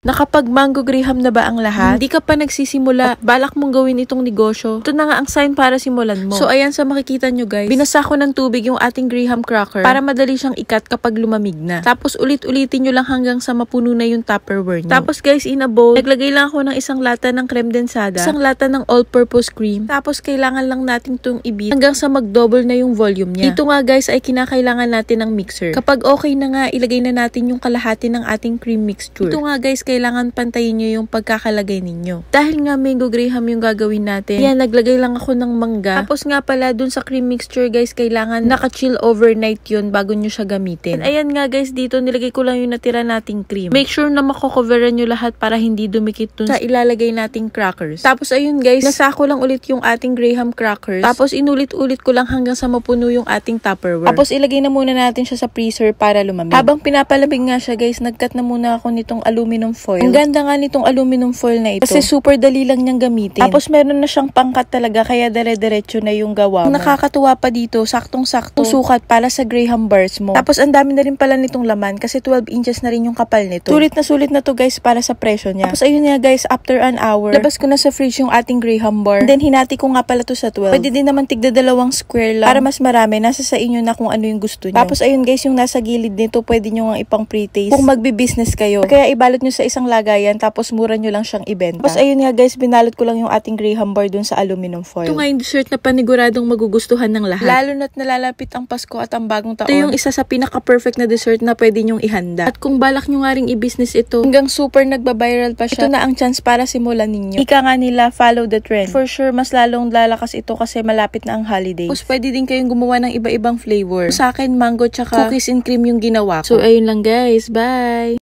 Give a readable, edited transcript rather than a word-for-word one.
Nakapag mango graham na ba ang lahat? Hindi ka pa nagsisimula at balak mong gawin itong negosyo? Ito na nga ang sign para simulan mo. So ayan, sa makikita nyo guys, binasa ko ng tubig yung ating graham cracker para madali siyang ikat kapag lumamig na. Tapos ulit-ulitin nyo lang hanggang sa mapuno na yung Tupperware nyo. Tapos guys, in a bowl, naglagay lang ako ng isang lata ng creme densada, isang lata ng all-purpose cream. Tapos kailangan lang natin itong i-beat hanggang sa mag-double na yung volume niya. Dito nga guys ay kinakailangan natin ng mixer. Kapag okay na nga, ilagay na natin yung kalahati ng ating cream mixture. Ito nga guys, kailangan pantayin nyo yung pagkakalagay ninyo. Dahil nga mango graham yung gagawin natin, yan, naglagay lang ako ng mangga. Tapos nga pala dun sa cream mixture guys, kailangan naka-chill overnight yun bago nyo siya gamitin. And ayan nga guys, dito nilagay ko lang yung natira nating cream. Make sure na makocoveran nyo lahat para hindi dumikit dun sa ilalagay nating crackers. Tapos ayun guys, nasako lang ulit yung ating graham crackers. Tapos inulit-ulit ko lang hanggang sa mapuno yung ating Tupperware. Tapos ilagay na muna natin siya sa freezer para lumamig. Habang pinapalamig nga siya guys, nagkat na muna ako nitong aluminum foil. Ang ganda nga nitong aluminum foil na ito. Kasi super dali lang niyang gamitin. Tapos meron na siyang pangkat talaga, kaya dire-diretso na yung gawa mo. Nakakatuwa pa dito, saktong-sakto sukat para sa graham bars mo. Tapos ang dami na rin pala nitong laman kasi 12 inches na rin yung kapal nito. Sulit na to guys para sa presyo niya. Tapos ayun nga guys, after an hour, labas ko na sa fridge yung ating graham bar. And then hinati ko nga pala to sa 12. Pwede din naman tigda 2 square lang para mas marami. Nasa sa inyo na kung ano yung gusto niyo. Tapos ayun guys, yung nasa gilid nito pwede nyo nga ipang pre-taste kung magbi-business kayo. Kaya ibalot nyo sa isang lagayan tapos mura nyo lang siyang ibenta. Tapos ayun nga guys, binalot ko lang yung ating graham bar dun sa aluminum foil. Ito nga yung dessert na paniguradong magugustuhan ng lahat. Lalo na't nalalapit ang Pasko at ang bagong taon. Ito yung isa sa pinaka-perfect na dessert na pwede nyong ihanda. At kung balak nyo nga ring i-business ito, hanggang super nagba-viral pa siya, ito na ang chance para simulan ninyo. Ika nga nila, follow the trend. For sure, mas lalong lalakas ito kasi malapit na ang holiday. Tapos pwede din kayong gumawa ng iba-ibang flavor. Sa akin, mango tsaka cookies and cream yung ginawa ko. So ayun lang guys, bye!